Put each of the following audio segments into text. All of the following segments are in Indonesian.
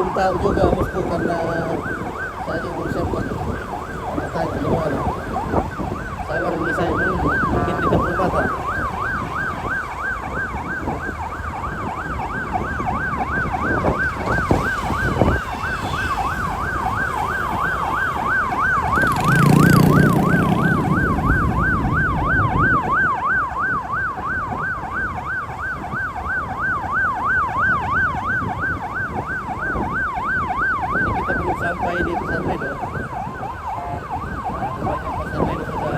belum tahu juga bosku karena saya juga siapkan tanya gimana. Saya baru desain dulu, mungkin di perempatan. Sampai di Pasar Medo. Banyak Pasar Medo sudah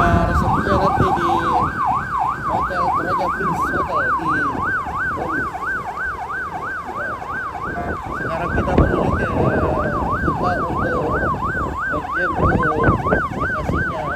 resepnya nanti di Hotel Toraja Prince Hotel di Bolu. Sekarang kita menuju ke tempat untuk objek lokasinya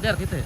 Kejar kita ya?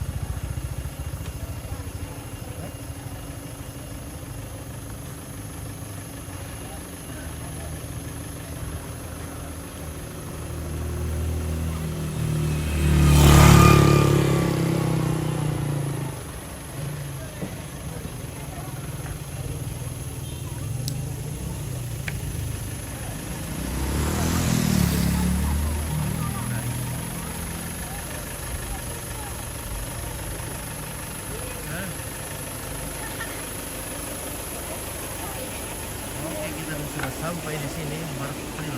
Oke, kita sudah sampai di sini, Martril.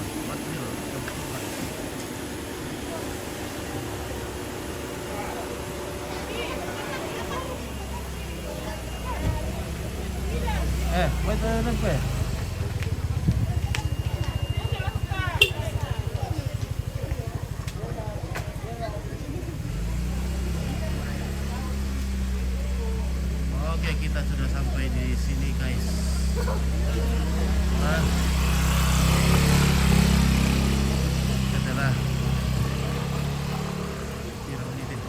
Baik nampak. Oke, kita sudah sampai di sini, guys. Nah, setelah 40 menit.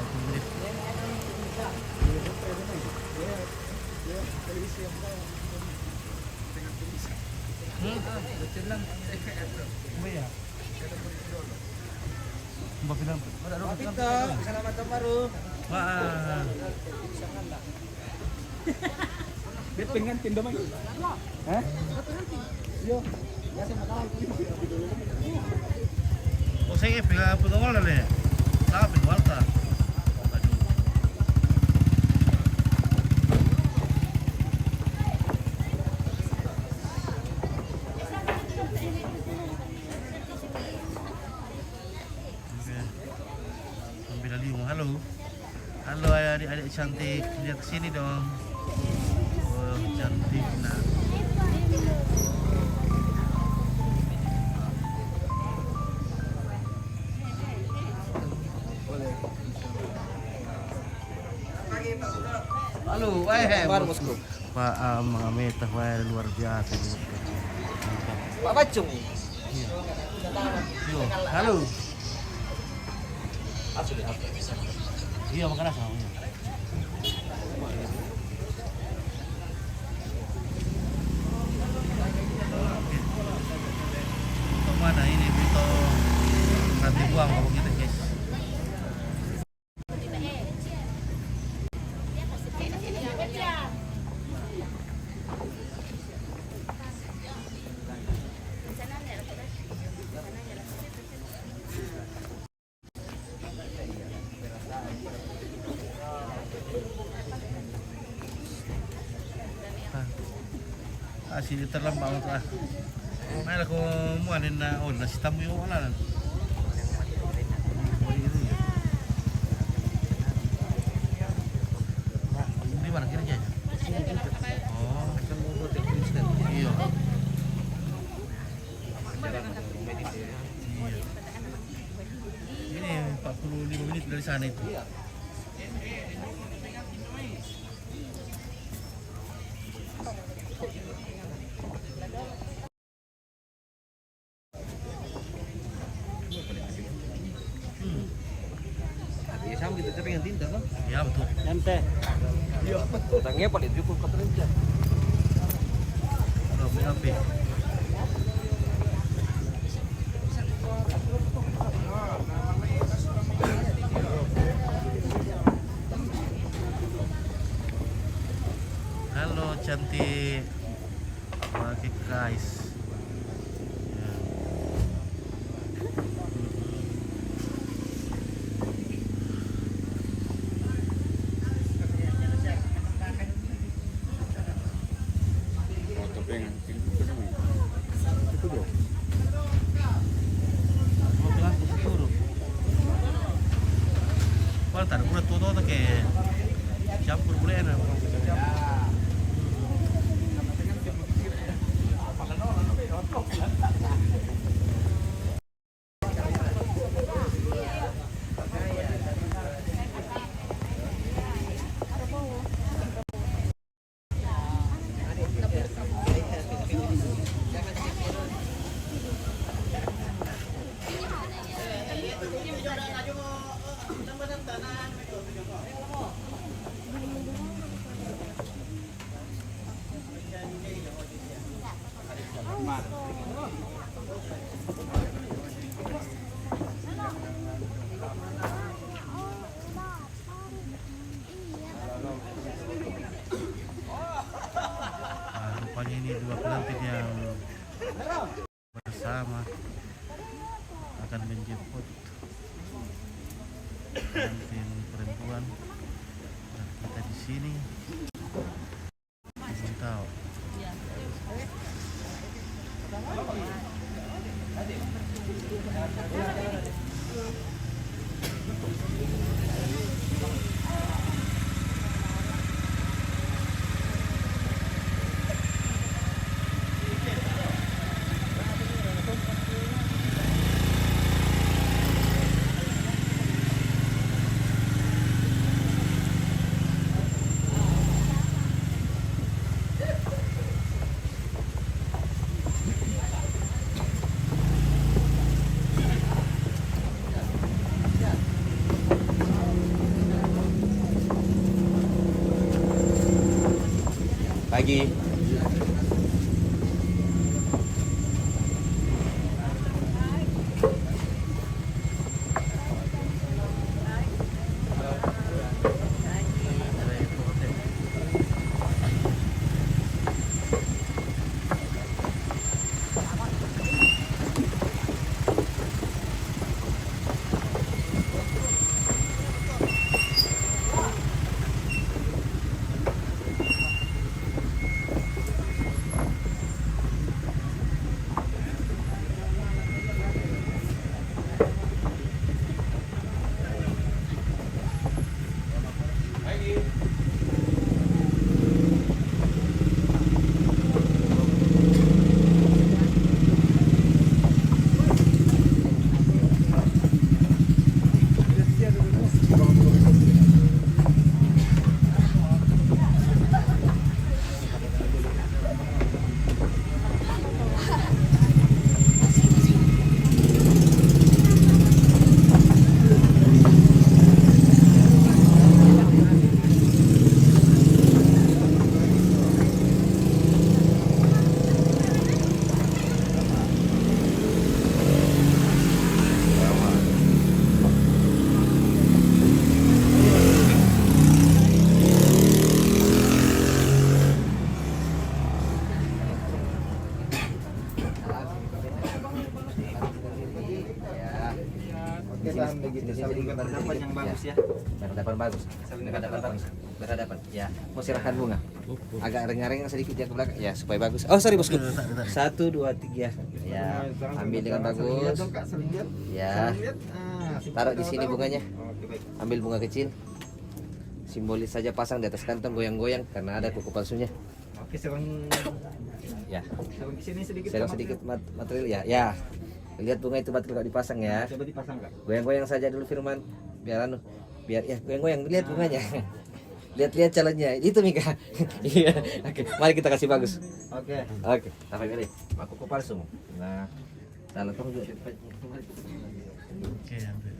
Pengen tindo man. Hah? Yo. Kasi makaw. O sige, pinapagawa na rin. Nakapit, walta. Halo. Halo adik-adik cantik. Lihat ke sini dong. Oh, cantik nah. Halo, bosku. Pak mga meta luar biasa. Pak Bacung. Yo, halo. Iya, makan sama. Untuk mana ini Vito nanti buang kalau gitu guys. Sini terlambang lah. Mana ko muanin na nasi tamu yung wala na. Di mana kira-kira? Oh, iya. Ini 45 menit dari sana itu. Sama kita pengen tinta kan? Ya betul. Ente. Iya betul. Tangnya paling cukup katanya. Api. Halo cantik. Oke guys. Taruh udah tuh kayak campur boleh enak. sini. Belum tahu. Pagi. Berhadapan yang bagus ya. Berhadapan bagus. Berhadapan bagus. Berhadapan. Ya. Mau silahkan bunga. Agak rengah-rengah sedikit ya ke belakang. Ya supaya bagus. Oh sorry bosku. 1, 2, 3. Ya. Ambil dengan bagus. Ya. Taruh di sini bunganya. Ambil bunga kecil. Simbolis saja, pasang di atas kantong, goyang-goyang karena ada kuku palsunya. Oke, serang Ya. serang di sini sedikit. Serang sedikit material ya. Ya. Lihat bunga itu material dipasang ya. Coba dipasang enggak? Goyang-goyang saja dulu Firman. Biar biar ya goyang-goyang, lihat bunganya. Lihat-lihat calonnya. Itu Mika. Iya. Oke, mari kita kasih bagus. Oke. Oke, sampai balik. Aku kuku palsu. Nah, dalam kamu juga. Oke, ambil.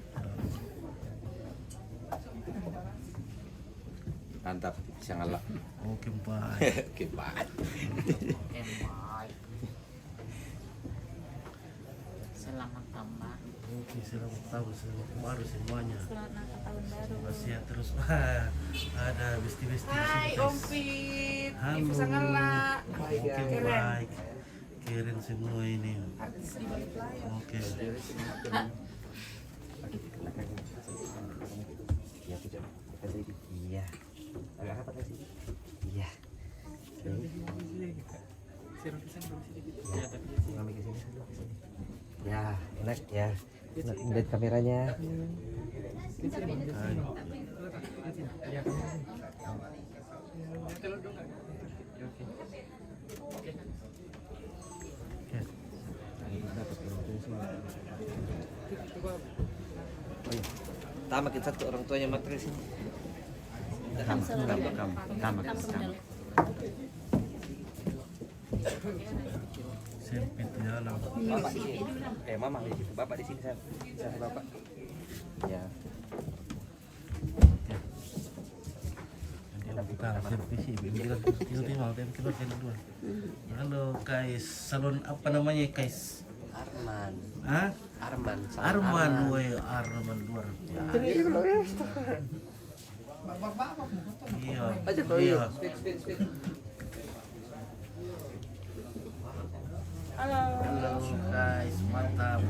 Mantap, bisa ngelak. Oke, Pak. Oke, Pak. Selamat tambah. Oke, selamat tahun baru semuanya. Selamat tahun baru. Masih terus ada besti-besti. Hai Om Fit, Halo. Ibu Sangala. Oke, baik. Keren semua ini. Oke. Iya. Agak rapat kasih. Iya. Ya, enak ya. Enak melihat kameranya. Tamakin satu orang tuanya materi sini. Tamakin. Sempit jalan. Bapak di sini. Mama di situ. Bapak di sini saya bapak. Ya. Halo guys, salon apa namanya guys? Arman. Hah? Arman. Arman, woi Arman luar biasa. Iya. Iya. Halo. Halo guys, mantap.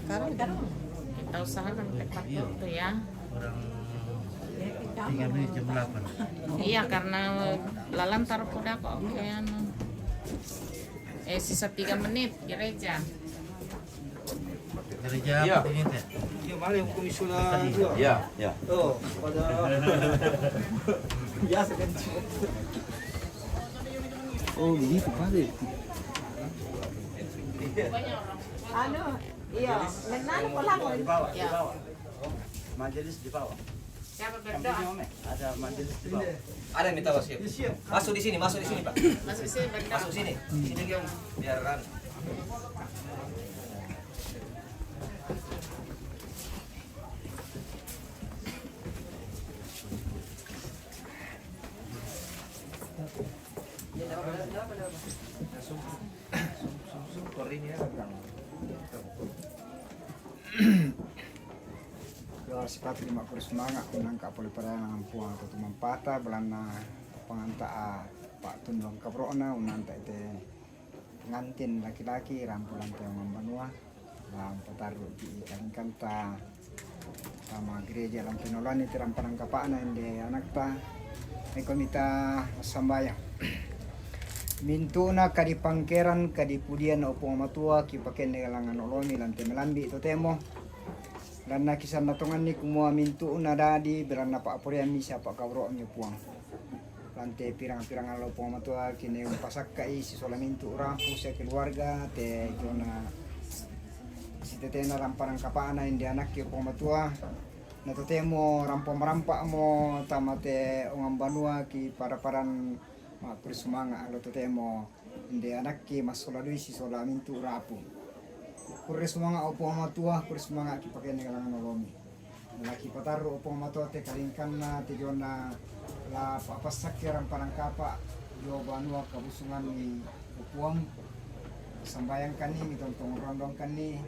sekarang Kita usahakan tepat waktu ya. Orang 3 menit jam 8. Iya karena lalan taruh kuda kok oke anu. Sisa 3 menit gereja. Gereja Iya. apa ini teh? Iya, mari hukum istilah. Iya, iya. Oh, pada biasa kan. Oh, gitu Pak. Ano, iya, nagnaano ko lang. Ya. Majelis di bawah. Siapa berdoa? Ada majelis di bawah. ada yang minta wasiat. Masuk di sini Pak. Masuk sini berdoa. Masuk sini. Sini Om. Biar kan. Sepatu lima kurus semangat menangkap oleh perayaan puang atau mampata belana penganta Pak Tundong Kabrona unanta itu pengantin laki-laki rampulan teman banua lam petaruh di ikan kanta sama gereja lam penolani tiram penangkapan inde anak ta komita sambayang mintuna kadi pangkeran kadi pudian opo matua ki paken ngalangan olomi lante melambi itu temo dan na kisan natongan ni kumua mintu una dadi berana pak aporian misa pak kawro ni puang lante pirang-pirang alo puang matua kini pasak kai si sola mintu rampu sa keluarga te jona si tetena ramparang kapana indi anak ki puang matua na totemo rampa mo tamate ongam banua ki para-paran ma sumanga alo totemo indi anak ki masoladui si sola mintu rapu kure sumanga opo matua kure sumanga ki pakai ngalangan nolomi laki pataru opo matua te kalingkan na te jona la papasak kirang parangkapa yo banua kabusungan ni upuang sambayang kani tontong rondong kani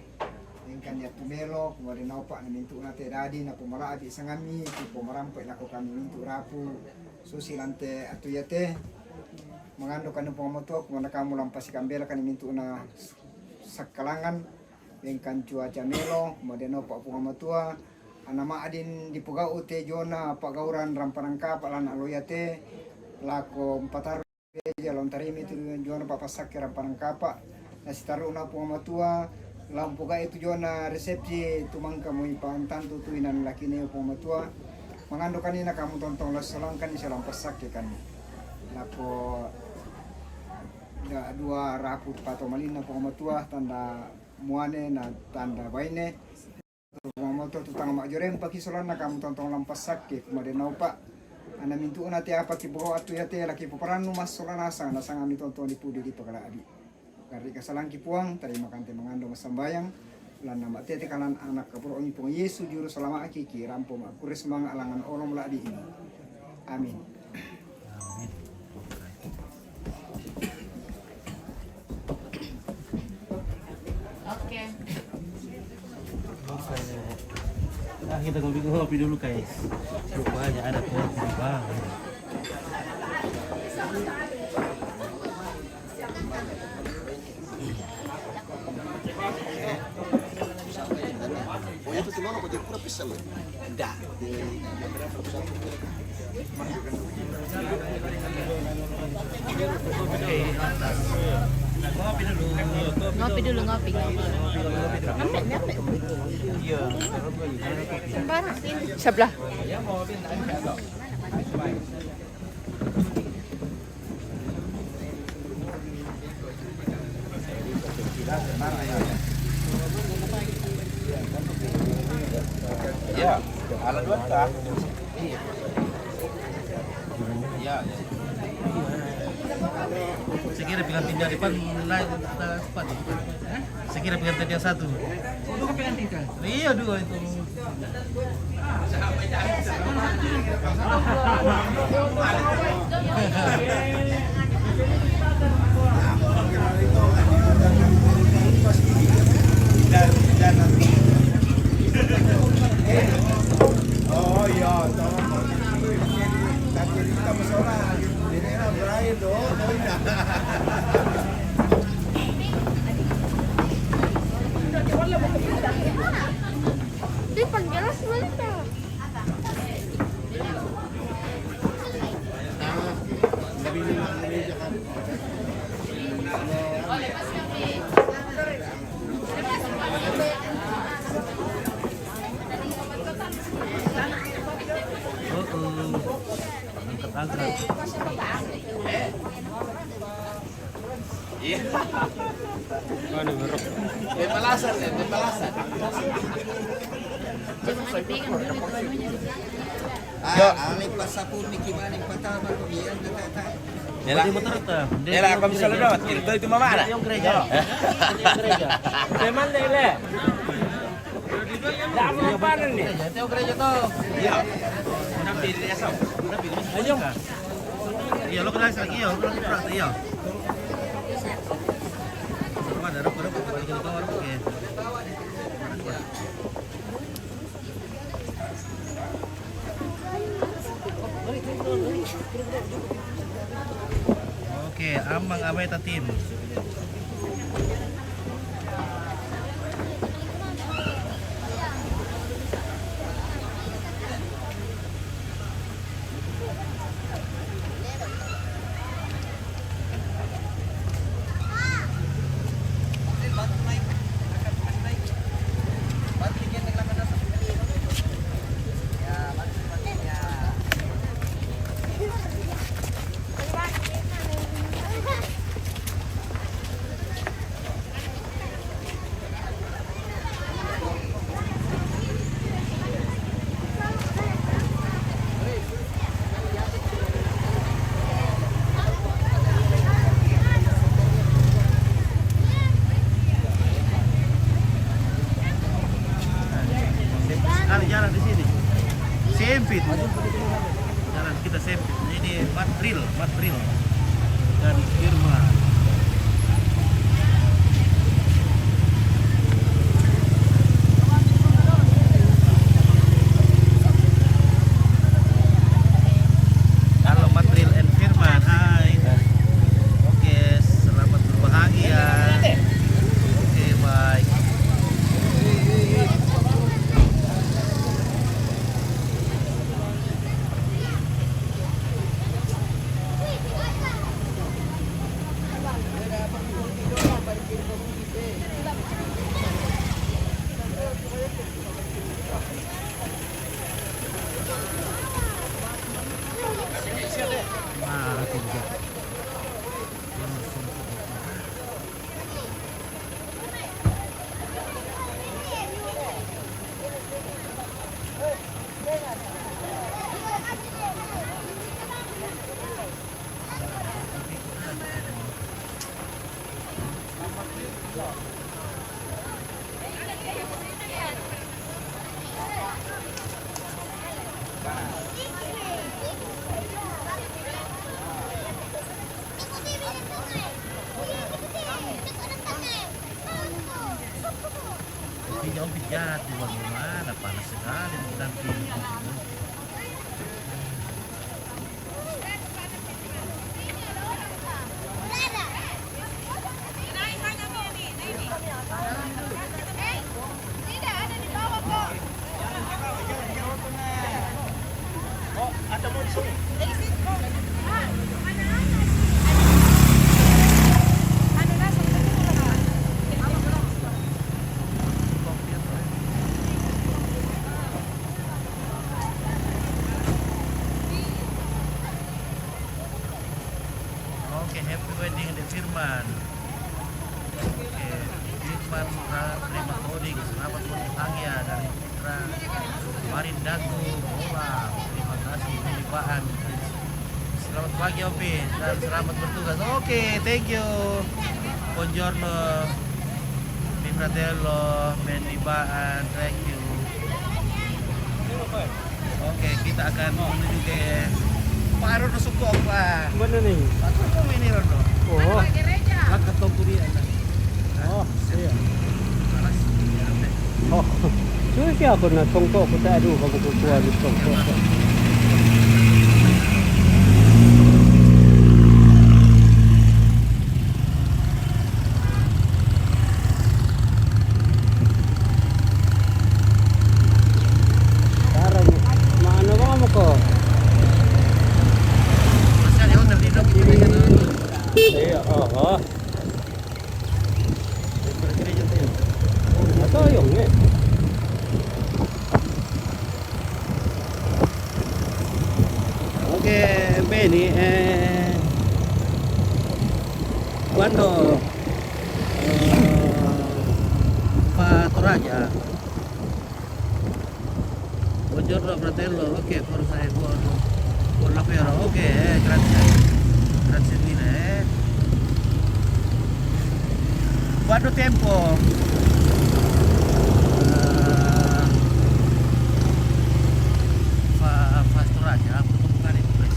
ingkan ya tumelo kumari naupa na mintu na te dadi na pumala abi sangami ki pumarampo lako kami mintu rapu susilante atuyate mangando kanu opo matua kumana kamu lampasi kambela kani mintu na sakalangan bengkan cuaca melo modeno pak punga matua anama adin di pugau te jona pak gauran ramparangka palan aloyate lako patar jalan tarimi itu jona pak pasak ramparangka pak nasi taruna punga matua lampuga itu jona resepsi tumangka mo ipantan tutuinan laki ne punga matua mangando kanina kamu tontong las salangkan di salam pasak kan lako dua rapu pato malina pengamatua tanda muane na tanda baine pengamatua tutang majorem paki solana kamu tontong lampas sakit kemudian naupa ana mintu una te apa ki boro atu ya te laki peperanu mas solana sang na sang ami tonton di pudi di pagala abi kari kasalang ki puang tadi makan te mangando masambayang lan nama tete kalan anak kapuro ni pung Yesu juru selama aki ki rampo makuris mang alangan olom la di ini amin. Oke. Kita ngopi dulu guys. Rupanya ada kopi di bawah. Ngopi dulu. Sembarang sini. Sebelah. Ya, ala dua tak. Iya. Saya kira pengantin dari depan naik depan. Saya kira pengantin yang satu. Oh, dua pengantin kan? Iya, dua itu. Oh iya, tapi kita masalah ini berair dong. Angkat. Pembalasan ya, pembalasan. Ani pasapun ni gimana pertama kemudian kata. Di motor tuh. Ela kami salah dapat. Itu mama ada. Yung gereja. Yung gereja. Teman deh le. Dah mau panen nih. Itu yung gereja tuh. Iya. Nanti di esok. Ayo. Iya, lo kenal lagi ya, lo kenal iya. Sama ada rok balik ke kamar oke. Oke, amang amay tatim. Sekali jalan di sini. Sempit. Jalan kita sempit. Ini Matril dan Irma. Halo Matril and Firman, hai. Oke, selamat berbahagia. Oke, baik. Jauh pijat di bagaimana panas sekali nanti. Oke, happy wedding di Firman. Oke, Firman terima coding, selamat berbahagia dari Putra Marin Datu Bola. Terima kasih penyimpanan. Selamat pagi Opi dan selamat bertugas. Oke, thank you. Buongiorno. Mi fratello, penyimpanan, thank you. Oke, kita akan menuju ke Paru no suko pa. Mana nih? Aku mau ini Rondo. Oh. Lakatong kurian. Oh, iya. Alas. Oh. Susi ako na tongko ko sa adu ko kukuha ni tongko. Beni, quando fa Toraja, buongiorno fratello, ok, forse è buon lavoro, ok, grazie mille. Quanto tempo fa Toraja untuk bukan itu guys?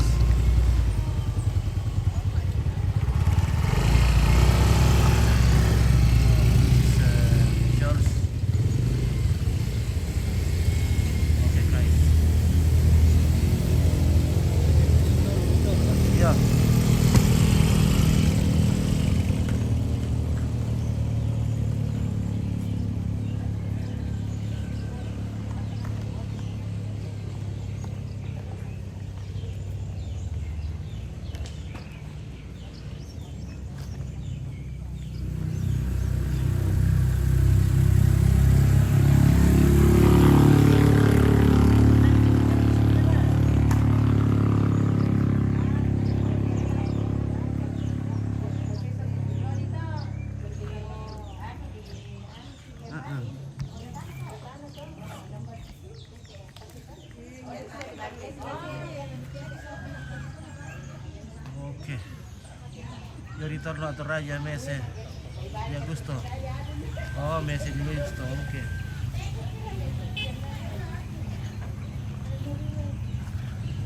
George. Oke guys. Ya. Ok, io ritorno a Toraja mese di agosto. Oh, mese di agosto, ok.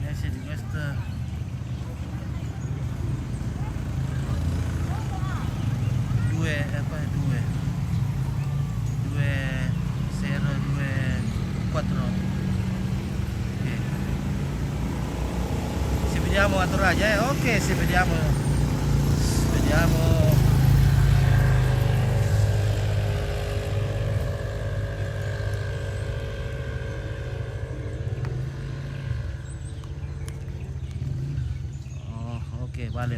Mese di agosto. Due 4. Ok. Ci vediamo a Toraja, ok, ci vediamo. Oh, ok, vale.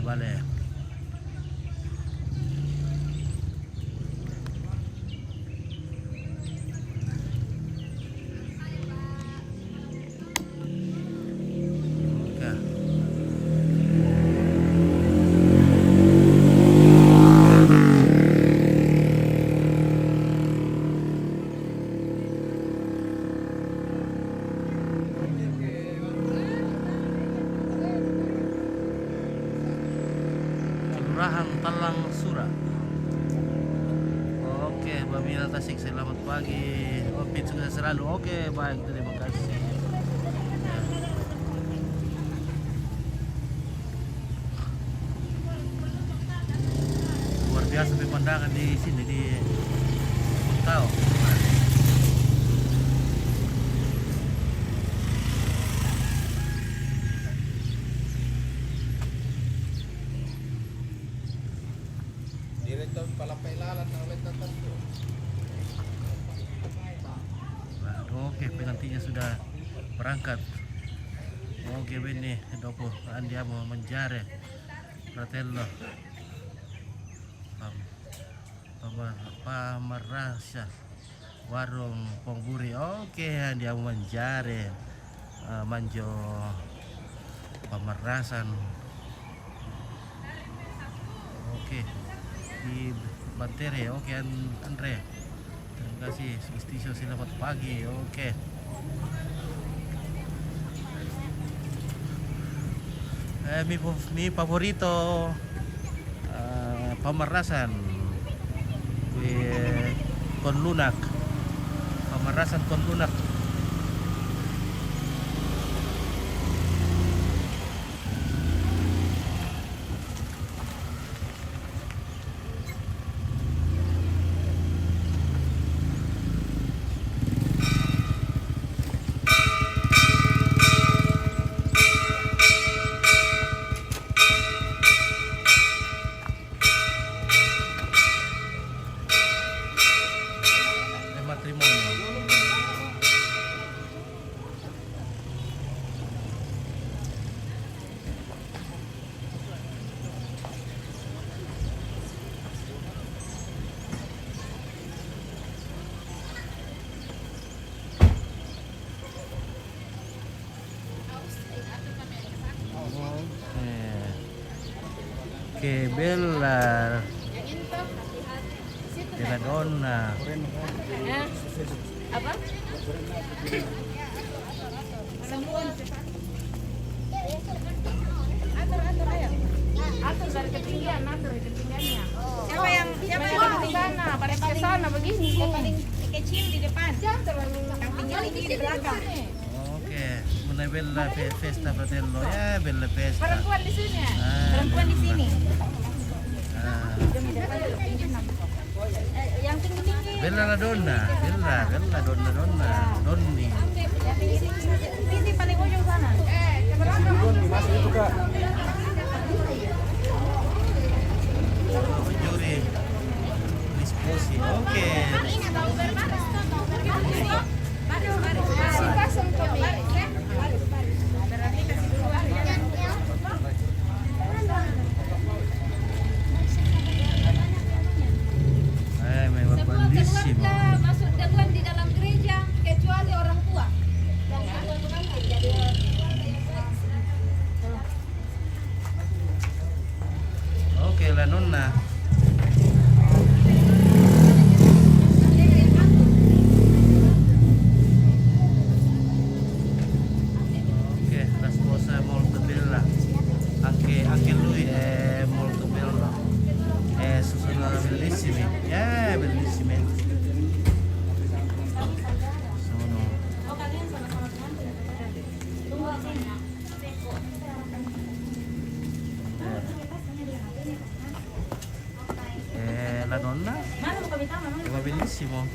Kelurahan Talang Sura. Oke, Babina Tasik, selamat pagi. Opit sukses selalu. Oke, baik, terima kasih. Ya. Luar biasa pemandangan di sini di Puntau. Oke, pengantinnya sudah berangkat. Oke, bene, dopo andiamo a mangiare, fratello. Pamarasa, warung Pongburi. Oke, andiamo a mangiare, mangio pamarasan. Oke, di Bantere. Oke, Andre. Terima kasih, Sustisio, selamat pagi. Oke. Mi favorito Pamarasan con lunak. Pamarasan con lunak. Matrimonio. Oke, Bella. Bella Donna. Apa? Atur ayo. Atur dari ketinggian, atur dari ketinggiannya. Siapa yang di sana? Baris ke sana begini. Yang paling kecil di depan. Jangan terlalu yang tinggi di belakang. Oke, mulai Bella Festa Fratello ya, Bella Festa. Perempuan di sini. Perempuan di sini. Yang tinggi-tinggi. Bella la Donna, Bella Donna, Donni. Ini paling ujung sana. Ke belakang. Juri diskusi. Oke. Memang kondisi. Masuk duluan di dalam gereja kecuali orang tua. Dan orang tua kan jadi Oke, la nonna. Oke, la sposa molto bella. Anche lui è molto bello. Sono bellissimi. Bellissimi. Sono. La donna è bellissimo.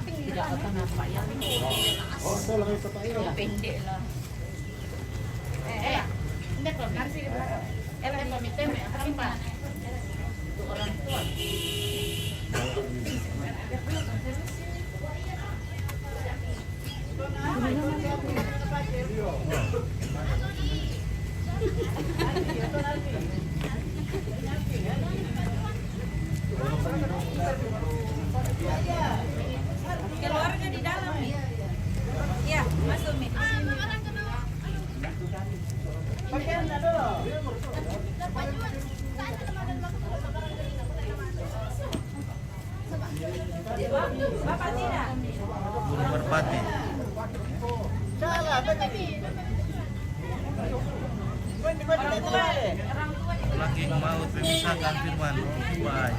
Tidak akan apa ya? Pendek lah. Hindi ko nasi di belakang. Elah pamitin mo, apa? Untuk orang tua. keluarga di dalam nih. Ya, masuk nih. Bapak tidak. Burung merpati. Lagi maut memisahkan firman Tuhan.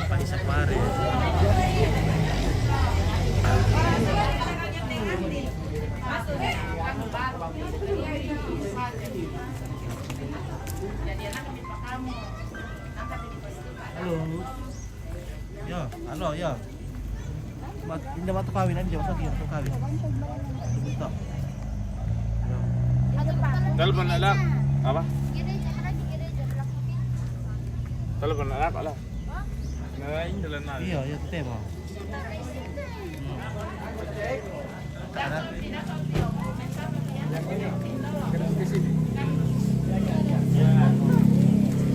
Apa di separe? Halo. Yo, halo yo. Pindah mata kawinan jauh sakit untuk kawin. Bentar. Telepon anak apa? Telepon anak ala. Ngain jalan anak. Iya, ya tema.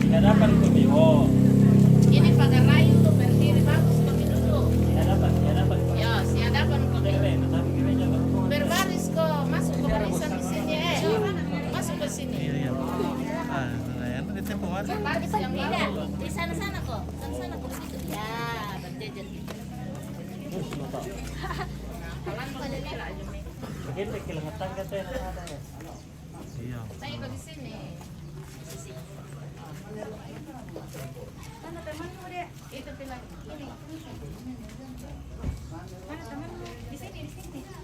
Tidak dapat itu Bio. Ini pagar rayu tuh berdiri bagus kami duduk. Tidak dapat. Ya, siadapan kok. Tapi gereja Berbaris kok, masuk ke barisan di sini masuk ke sini. Iya. Yang di tempo mana? Baris yang lalu. Di sana-sana kok. Sana-sana kok begitu. Ya, berjajar gitu. Kalan kok jadi aja nih. Begitu kilangatan katanya ada ya. Iya. Saya ikut di sini. Mana temanmu, Dek? Itu bilang ini. Mana temanmu? Di sini.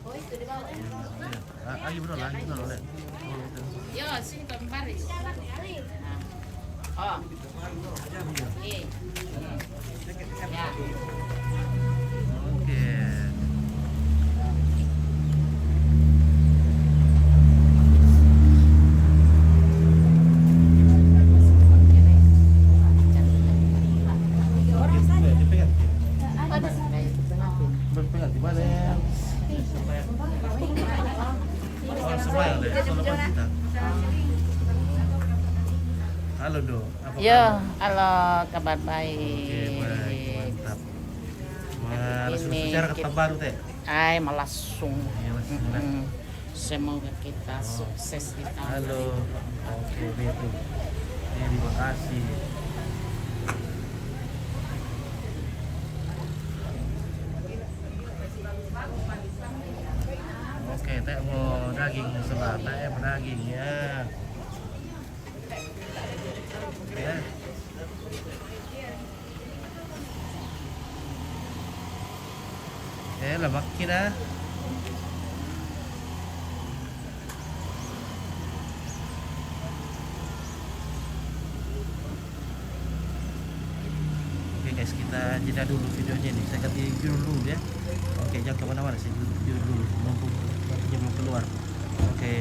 Oh, itu di bawah. Ayo bro, lihat. Yo, sini kami baris. Oh. Iya. Ya. Oke. Berpegang di mana? Oh, smile deh. Telepon kita. Halo Do. Apa Yo, kabar? halo, kabar baik. Oke, baik, mantap. langsung Ini bicara ke kita- tempat baru teh. Ay, malasung. Iya, langsung lah. Semoga kita sukses di tahun Halo. Oke, betul. Terima kasih. Oke, teh mau daging sebelah, teh dagingnya. Ya. Lemak kita. Oke guys, kita jeda dulu videonya nih. Saya ganti judul dulu ya. Oke, jangan kemana-mana. Saya judul dulu. Mumpung waktunya belum keluar. Oke.